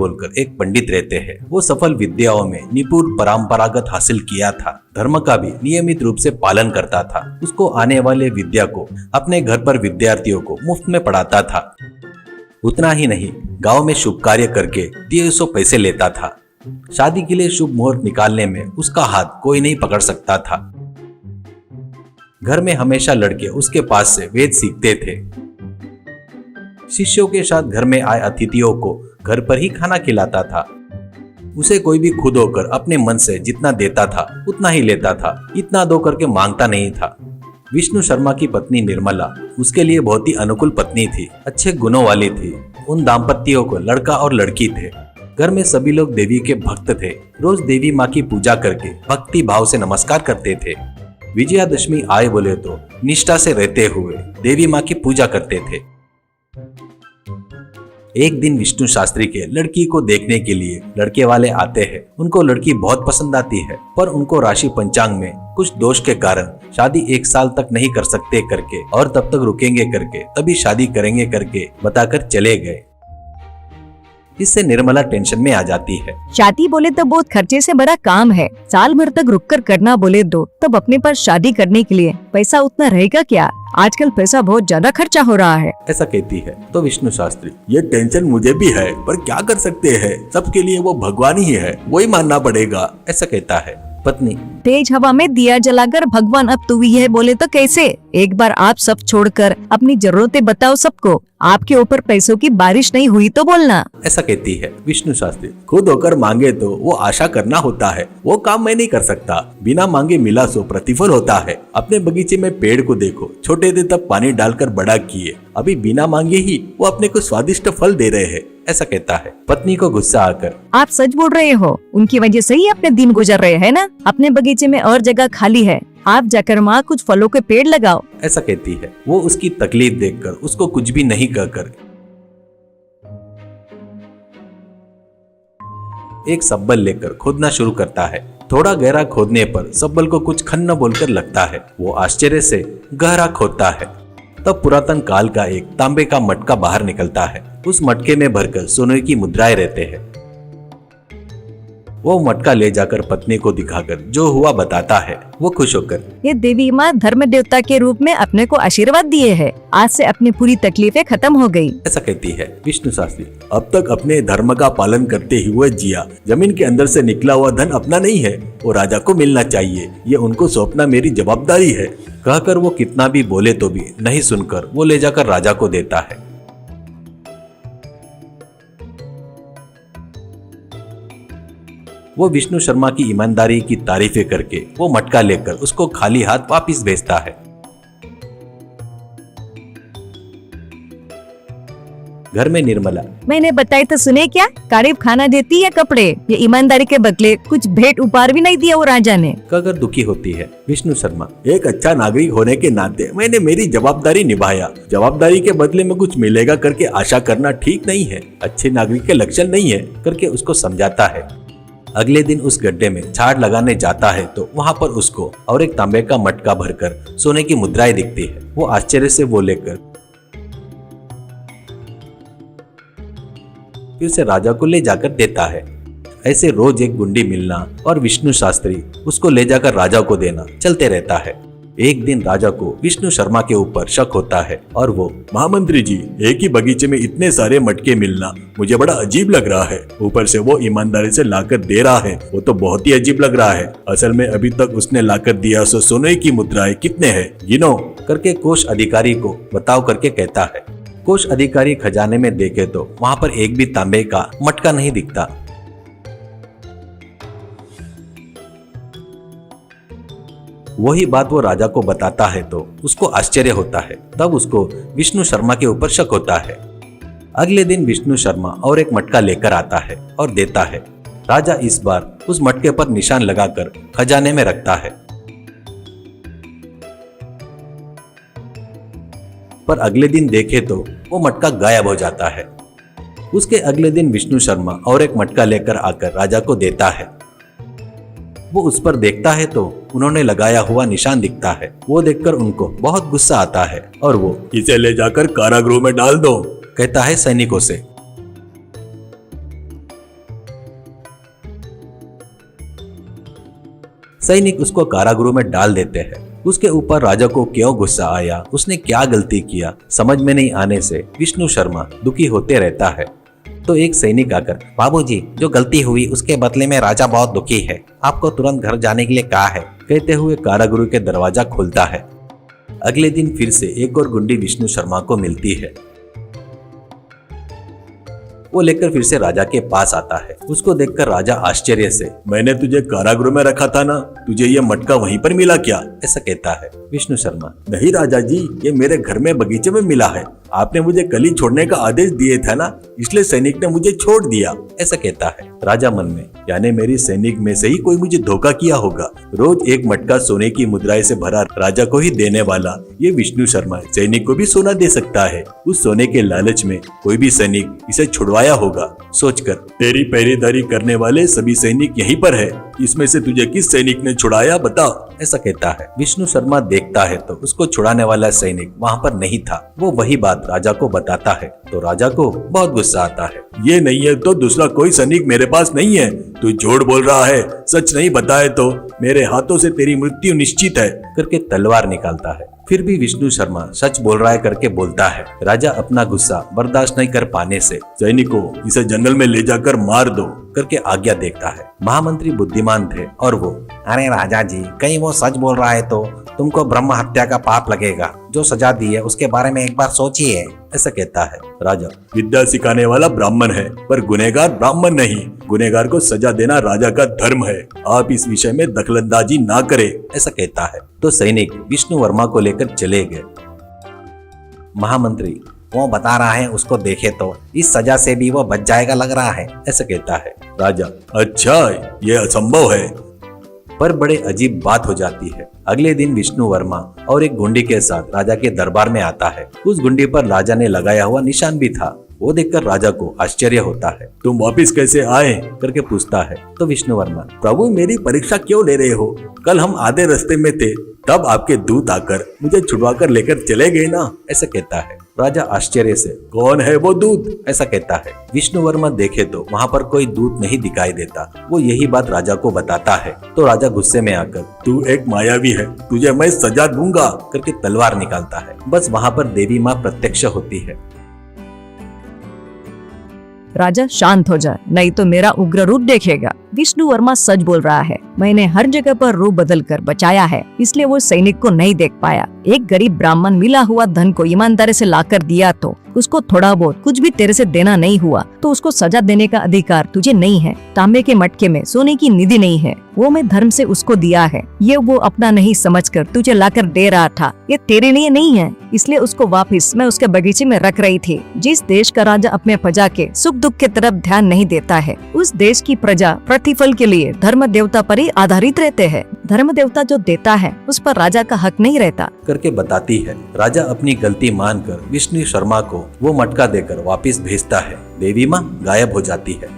बोलकर एक पंडित रहते हैं। वो सफल विद्याओं में निपुण परंपरागत हासिल किया था, धर्म का भी नियमित रूप से पालन करता था। उसको आने वाले विद्या को अपने घर पर विद्यार्थियों को मुफ्त में पढ़ाता था। उतना ही नहीं, गांव में शुभ कार्य करके 150 पैसे लेता था। शादी के लिए शुभ मुहूर्त निकालने में उसका हाथ कोई नहीं पकड़ सकता था। घर में हमेशा लड़के उसके पास से वेद सीखते थे। शिष्यों के साथ घर में आए अतिथियों को घर पर ही खाना खिलाता था। उसे कोई भी खुद होकर अपने मन से जितना देता था उतना ही लेता था, इतना दो करके मांगता नहीं था। विष्णु शर्मा की पत्नी निर्मला उसके लिए बहुत ही अनुकूल पत्नी थी, अच्छे गुणों वाली थी। उन दाम्पत्यों को लड़का और लड़की थे। घर में सभी लोग देवी के भक्त थे। रोज देवी माँ की पूजा करके भक्ति भाव से नमस्कार करते थे। विजयादशमी आए बोले तो निष्ठा से रहते हुए देवी माँ की पूजा करते थे। एक दिन विष्णु शास्त्री के लड़की को देखने के लिए लड़के वाले आते हैं। उनको लड़की बहुत पसंद आती है, पर उनको राशि पंचांग में कुछ दोष के कारण शादी 1 साल तक नहीं कर सकते करके और तब तक रुकेंगे करके तभी शादी करेंगे करके बताकर चले गए। इससे निर्मला टेंशन में आ जाती है। शादी बोले तो बहुत खर्चे से बड़ा काम है। साल भर तक रुक कर करना बोले दो, तब अपने पास शादी करने के लिए पैसा उतना रहेगा क्या? आजकल पैसा बहुत ज्यादा खर्चा हो रहा है, ऐसा कहती है। तो विष्णु शास्त्री, ये टेंशन मुझे भी है, पर क्या कर सकते हैं, सबके लिए वो भगवान ही है, वही मानना पड़ेगा, ऐसा कहता है। पत्नी, तेज हवा में दिया जलाकर भगवान अब तू ही है बोले तो कैसे? एक बार आप सब छोड़कर अपनी जरूरतें बताओ सबको। आपके ऊपर पैसों की बारिश नहीं हुई तो बोलना, ऐसा कहती है। विष्णु शास्त्री, खुद होकर मांगे तो वो आशा करना होता है, वो काम मैं नहीं कर सकता। बिना मांगे मिला सो प्रतिफल होता है। अपने बगीचे में पेड़ को देखो, छोटे थे तब पानी डालकर बड़ा किए, अभी बिना मांगे ही वो अपने को स्वादिष्ट फल दे रहे हैं, ऐसा कहता है। पत्नी को गुस्सा आकर, आप सच बोल रहे हो, उनकी वजह से ही अपने दिन गुजर रहे हैं ना। अपने बगीचे में और जगह खाली है, आप जाकर वहाँ कुछ फलों के पेड़ लगाओ, ऐसा कहती है। वो उसकी तकलीफ देखकर उसको कुछ भी नहीं कहकर एक सब्बल लेकर खोदना शुरू करता है। थोड़ा गहरा खोदने पर सब्बल को कुछ खन्न बोलकर लगता है। वो आश्चर्य से गहरा खोदता है। तब पुरातन काल का एक तांबे का मटका बाहर निकलता है। उस मटके में भरकर सोने की मुद्राएं रहते हैं। वो मटका ले जाकर पत्नी को दिखाकर जो हुआ बताता है। वो खुश होकर, ये देवी माँ धर्म देवता के रूप में अपने को आशीर्वाद दिए है, आज से अपनी पूरी तकलीफें खत्म हो गई, ऐसा कहती है। विष्णु शास्त्री, अब तक अपने धर्म का पालन करते हुए जिया। जमीन के अंदर से निकला हुआ धन अपना नहीं है, वो राजा को मिलना चाहिए, ये उनको सौंपना मेरी जवाबदारी है। कहकर वो कितना भी बोले तो भी नहीं सुनकर वो ले जाकर राजा को देता है। वो विष्णु शर्मा की ईमानदारी की तारीफें करके वो मटका लेकर उसको खाली हाथ वापिस भेजता है। घर में निर्मला, मैंने बताई तो सुने क्या? कारीब खाना देती है कपड़े, ये ईमानदारी के बदले कुछ भेंट उपहार भी नहीं दिया वो राजा ने, कहकर दुखी होती है। विष्णु शर्मा, एक अच्छा नागरिक होने के नाते मैंने मेरी जवाबदारी निभाया। जवाबदारी के बदले में कुछ मिलेगा करके आशा करना ठीक नहीं है, अच्छे नागरिक के लक्षण नहीं है, करके उसको समझाता है। अगले दिन उस गड्ढे में झाड़ लगाने जाता है तो वहाँ पर उसको और एक तांबे का मटका भरकर सोने की मुद्राएं दिखती है। वो आश्चर्य से वो लेकर फिर से राजा को ले जाकर देता है। ऐसे रोज एक गुंडी मिलना और विष्णु शास्त्री उसको ले जाकर राजा को देना चलते रहता है। एक दिन राजा को विष्णु शर्मा के ऊपर शक होता है और वो, महामंत्री जी, एक ही बगीचे में इतने सारे मटके मिलना मुझे बड़ा अजीब लग रहा है। ऊपर से वो ईमानदारी से लाकर दे रहा है, वो तो बहुत ही अजीब लग रहा है। असल में अभी तक उसने लाकर दिया सो सोने की मुद्राएं कितने हैं, गिनो, करके कोष अधिकारी को बताओ करके कहता है। कोष अधिकारी खजाने में देखे तो वहाँ पर एक भी तांबे का मटका नहीं दिखता। वही बात वो राजा को बताता है तो उसको आश्चर्य होता है। तब उसको विष्णु शर्मा के ऊपर शक होता है। अगले दिन विष्णु शर्मा और एक मटका लेकर आता है और देता है। राजा इस बार उस मटके पर निशान लगाकर खजाने में रखता है, पर अगले दिन देखे तो वो मटका गायब हो जाता है। उसके अगले दिन विष्णु शर्मा और एक मटका लेकर आकर राजा को देता है। वो उस पर देखता है तो उन्होंने लगाया हुआ निशान दिखता है। वो देखकर उनको बहुत गुस्सा आता है और वो, इसे ले जाकर कारागृह में डाल दो, कहता है सैनिकों से। सैनिक उसको कारागृह में डाल देते हैं। उसके ऊपर राजा को क्यों गुस्सा आया, उसने क्या गलती किया, समझ में नहीं आने से विष्णु शर्मा दुखी होते रहता है। तो एक सैनिक आकर, बाबूजी, जो गलती हुई उसके बदले में राजा बहुत दुखी है, आपको तुरंत घर जाने के लिए कहा है, कहते हुए कारागृह के दरवाजा खुलता है। अगले दिन फिर से एक और गुंडी विष्णु शर्मा को मिलती है। वो लेकर फिर से राजा के पास आता है। उसको देखकर राजा आश्चर्य से, मैंने तुझे कारागृह में रखा था ना, तुझे ये मटका वहीं पर मिला क्या, ऐसा कहता है। विष्णु शर्मा, नहीं राजा जी, ये मेरे घर में बगीचे में मिला है, आपने मुझे कल ही छोड़ने का आदेश दिए था ना, इसलिए सैनिक ने मुझे छोड़ दिया, ऐसा कहता है। राजा मन में, यानी मेरी सैनिक में से ही कोई मुझे धोखा किया होगा। रोज एक मटका सोने की मुद्राएं से भरा राजा को ही देने वाला ये विष्णु शर्मा सैनिक को भी सोना दे सकता है। उस सोने के लालच में कोई भी सैनिक इसे छुड़वाया होगा। सोचकर, तेरी पहरेदारी करने वाले सभी सैनिक यहीं पर है, इसमें से तुझे किस सैनिक ने छुड़ाया बता, ऐसा कहता है। विष्णु शर्मा देखता है तो उसको छुड़ाने वाला सैनिक वहाँ पर नहीं था। वो वही बात राजा को बताता है तो राजा को बहुत गुस्सा आता है। ये नहीं है तो दूसरा कोई सैनिक मेरे पास नहीं है, तू झूठ बोल रहा है, सच नहीं बताए तो मेरे हाथों से तेरी मृत्यु निश्चित है, करके तलवार निकालता है। फिर भी विष्णु शर्मा सच बोल रहा है करके बोलता है। राजा अपना गुस्सा बर्दाश्त नहीं कर पाने से, सैनिकों, इसे जंगल में ले जाकर मार दो, करके आज्ञा देता है। महामंत्री बुद्धिमान थे और वो, अरे राजा जी, कहीं वो सच बोल रहा है तो तुमको ब्रह्म हत्या का पाप लगेगा, जो सजा दी है उसके बारे में एक बार सोचिए, ऐसा कहता है। राजा, विद्या सिखाने वाला ब्राह्मण है पर गुनहगार ब्राह्मण नहीं, गुनहगार को सजा देना राजा का धर्म है, आप इस विषय में दखलंदाजी ना करें, ऐसा कहता है। तो सैनिक विष्णु वर्मा को लेकर चले गए। महामंत्री, वो बता रहा है उसको देखे तो इस सजा से भी वो बच जाएगा लग रहा है, ऐसा कहता है। राजा, अच्छा, ये असंभव है। पर बड़े अजीब बात हो जाती है। अगले दिन विष्णु वर्मा और एक गुंडी के साथ राजा के दरबार में आता है। उस गुंडी पर राजा ने लगाया हुआ निशान भी था। वो देखकर राजा को आश्चर्य होता है। तुम वापिस कैसे आए, करके पूछता है। तो विष्णु वर्मा, प्रभु, मेरी परीक्षा क्यों ले रहे हो, कल हम आधे रास्ते में थे तब आपके दूत आकर मुझे छुड़वा कर लेकर चले गए ना, ऐसा कहता है। राजा आश्चर्य से, कौन है वो दूत, ऐसा कहता है। विष्णु वर्मा देखे तो वहाँ पर कोई दूत नहीं दिखाई देता। वो यही बात राजा को बताता है। तो राजा गुस्से में आकर, तू एक मायावी है, तुझे मैं सजा दूंगा, करके तलवार निकालता है। बस वहाँ पर देवी माँ प्रत्यक्ष होती है। राजा, शांत हो जा, नहीं तो मेरा उग्र रूप देखेगा। विष्णु वर्मा सच बोल रहा है, मैंने हर जगह पर रूप बदल कर बचाया है, इसलिए वो सैनिक को नहीं देख पाया। एक गरीब ब्राह्मण मिला हुआ धन को ईमानदारी से लाकर दिया तो उसको थोड़ा बहुत कुछ भी तेरे से देना नहीं हुआ तो उसको सजा देने का अधिकार तुझे नहीं है। तांबे के मटके में सोने की निधि नहीं है, वो मैं धर्म से उसको दिया है, ये वो अपना नहीं समझकर तुझे लाकर दे रहा था, ये तेरे लिए नहीं है, इसलिए उसको वापस मैं उसके बगीचे में रख रही थी। जिस देश का राजा अपने प्रजा के सुख दुख के तरफ ध्यान नहीं देता है, उस देश की प्रजा प्रतिफल के लिए धर्म देवता पर ही आधारित रहते हैं। धर्म देवता जो देता है उस पर राजा का हक नहीं रहता, करके बताती है। राजा अपनी गलती मानकर विष्णु शर्मा को वो मटका देकर वापस भेजता है। देवी माँ गायब हो जाती है।